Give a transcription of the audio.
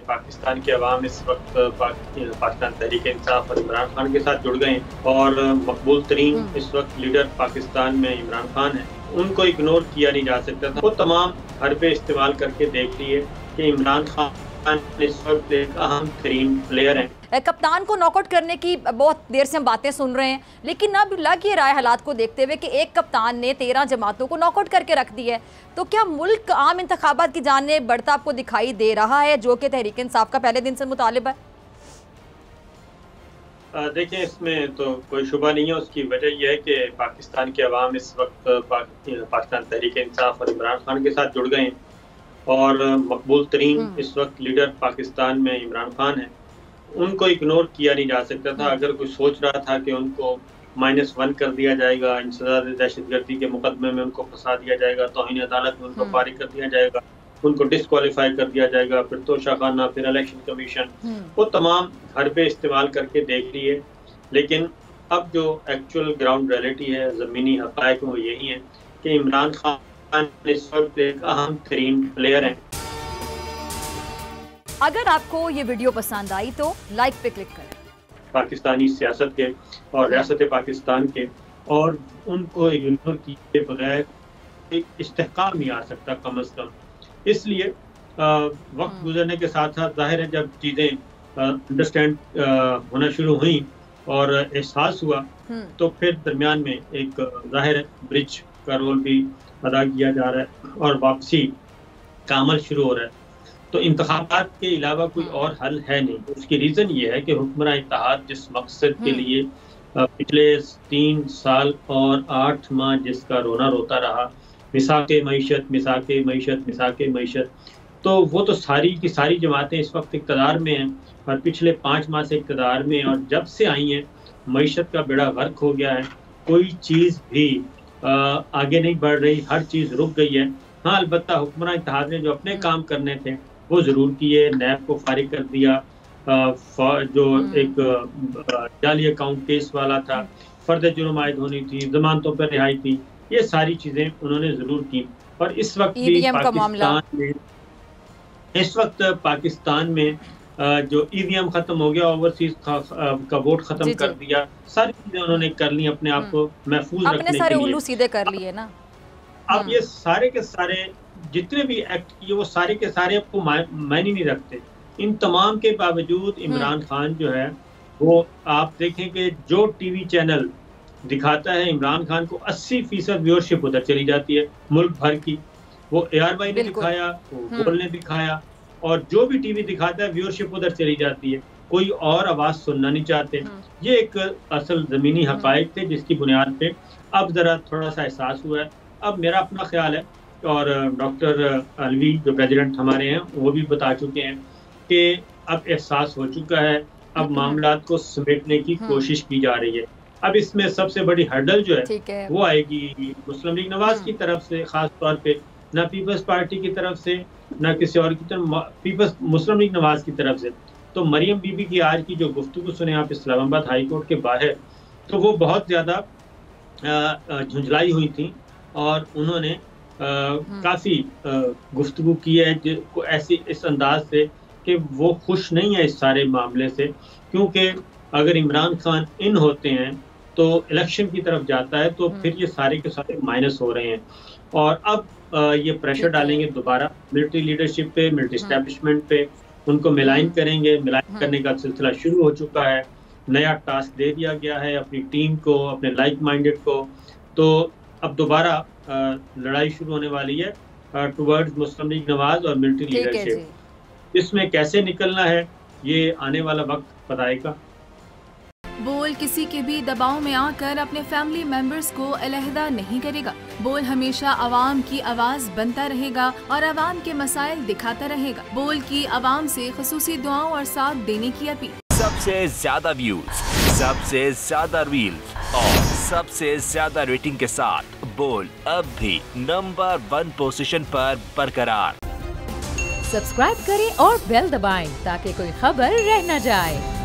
पाकिस्तान के अवाम इस वक्त पाकिस्तान तहरीक इंसाफ और इमरान खान के साथ जुड़ गए हैं और मकबूल तरीन इस वक्त लीडर पाकिस्तान में इमरान खान है। उनको इग्नोर किया नहीं जा सकता था। वो तमाम हरबे इस्तेमाल करके देख लिए कि इमरान खान इस वक्त एक अहम तरीन प्लेयर है। कप्तान को नॉकआउट करने की बहुत देर से हम बातें सुन रहे हैं, लेकिन अब लग ये रहा है हालात को देखते हुए कि एक कप्तान ने 13 जमातों को नॉकआउट करके रख दी है। तो क्या मुल्क आम इंतखाबात की जाने बढ़ता आपको दिखाई दे रहा है, जो कि तहरीक इंसाफ का पहले दिन से मुतालिबा है? देखिए, इसमें तो कोई शुबा नहीं है। उसकी वजह यह है कि पाकिस्तान के अवाम इस वक्त पाकिस्तान तहरीक इंसाफ और इमरान खान के साथ जुड़ गए हैं और मकबूल तरीन इस वक्त लीडर पाकिस्तान में इमरान खान है। उनको इग्नोर किया नहीं जा सकता था। अगर कोई सोच रहा था कि उनको -1 कर दिया जाएगा, इंसदाद दहशतगर्दी के मुकदमे में उनको फंसा दिया जाएगा, तौहीन अदालत में उनको फारिग कर दिया जाएगा, उनको डिस्क्वालीफाई कर दिया जाएगा, फिर तोशाखाना, फिर इलेक्शन कमीशन, वो तमाम हरबे इस्तेमाल करके देख लिए। लेकिन अब जो एक्चुअल ग्राउंड रियलिटी है, ज़मीनी हक़ाइक़, वो यही है कि इमरान खान इस वक्त एक अहम तरीन प्लेयर है। अगर आपको ये वीडियो पसंद आई तो लाइक पे क्लिक करें। पाकिस्तानी सियासत के और रियासत पाकिस्तान के, और उनको इग्नोर किए बगैर एक इस्तेहकाम नहीं आ सकता कम अज़ कम। इसलिए वक्त गुजरने के साथ साथ जाहिर है जब चीज़ें अंडरस्टैंड होना शुरू हुई और एहसास हुआ, तो फिर दरमियान में एक जाहिर ब्रिज का रोल भी अदा किया जा रहा है और वापसी का अमल शुरू हो रहा है। तो इंतखाबात के अलावा कोई और हल है नहीं। उसकी रीज़न ये है कि हुक्मरान इत्तेहाद जिस मकसद के लिए पिछले 3 साल और 8 माह जिसका रोना रोता रहा, मिसाके मईशत, मिसाके मईशत, मिसाके मईशत, तो वो तो सारी की सारी जमातें इस वक्त इक़्तिदार में हैं और पिछले 5 माह से इक़्तिदार में, और जब से आई हैं मईशत का बेड़ा गर्क हो गया है। कोई चीज़ भी आगे नहीं बढ़ रही, हर चीज़ रुक गई है। हाँ, अलबत्ता हुक्मरान इत्तेहाद ने जो अपने काम करने थे वो ज़रूर किए। नैब को फारिग कर दिया, जो एक जाली अकाउंट केस वाला था, फर्द जुर्म आयद होनी थी, जमानतों पर रिहाई थी, ये सारी चीज़ें उन्होंने ज़रूर की। और इस वक्त भी पाकिस्तान में जो ईवीएम ख़त्म हो गया, ओवरसीज का वोट ख़त्म कर दिया, सारी चीज़ें उन्होंने कर ली अपने आप को महफूज रखने के लिए। सारे उल्लू सीधे कर लिए ना। अब ये सारे के सारे जितने भी एक्ट किए वो सारे के सारे आपको मायने नहीं रखते। इन तमाम के बावजूद इमरान खान जो है वो, आप देखें कि जो टीवी चैनल दिखाता है इमरान खान को, 80% व्यूअरशिप उधर चली जाती है मुल्क भर की। वो ARY ने दिखाया, वो गोल ने दिखाया, और जो भी टीवी दिखाता है व्यूअरशिप उधर चली जाती है। कोई और आवाज़ सुनना नहीं चाहते। ये एक असल ज़मीनी हक़ाइक़ थे जिसकी बुनियाद पे अब ज़रा थोड़ा सा एहसास हुआ है। अब मेरा अपना ख्याल है, और डॉक्टर अलवी जो प्रेसिडेंट हमारे हैं वो भी बता चुके हैं कि अब एहसास हो चुका है, अब मामलात को समेटने की कोशिश की जा रही है। अब इसमें सबसे बड़ी हर्डल जो है वो आएगी मुस्लिम लीग नवाज की तरफ से, खास तौर पे ना पीपल्स पार्टी की तरफ से, ना किसी और की तरफ, मुस्लिम लीग नवाज की तरफ से। तो मरियम बीबी की आज की जो गुफ्तगू सुने आप इस्लामाबाद हाई कोर्ट के बाहर, तो वो बहुत ज़्यादा झुंझलाई हुई थी और उन्होंने काफ़ी गुफ्तगू की है ऐसी इस अंदाज से कि वो खुश नहीं है इस सारे मामले से, क्योंकि अगर इमरान खान इन होते हैं तो इलेक्शन की तरफ जाता है, तो फिर ये सारे के सारे माइनस हो रहे हैं। और अब ये प्रेशर डालेंगे दोबारा मिलिट्री लीडरशिप पे, मिलिट्री एस्टेब्लिशमेंट पे, उनको मिलाइन करेंगे। मिलाइन करने का सिलसिला शुरू हो चुका है। नया टास्क दे दिया गया है अपनी टीम को, अपने लाइक माइंडेड को। तो अब दोबारा लड़ाई शुरू होने वाली है टुवर्ड्स मुस्लिम लीग नवाज और मिलिट्री लीडरशिप। इसमें कैसे निकलना है ये आने वाला वक्त बताएगा। बोल किसी के भी दबाव में आकर अपने फैमिली मेंबर्स को अलहदा नहीं करेगा। बोल हमेशा आवाम की आवाज बनता रहेगा और आवाम के मसाइल दिखाता रहेगा। बोल की आवाम से खुसूसी दुआओं और साथ देने की अपील। सबसे ज्यादा व्यूज, सबसे ज्यादा रील्स और सबसे ज्यादा रेटिंग के साथ बोल अब भी नंबर 1 पोजीशन पर बरकरार। सब्सक्राइब करें और बेल दबाएं ताकि कोई खबर रह न जाए।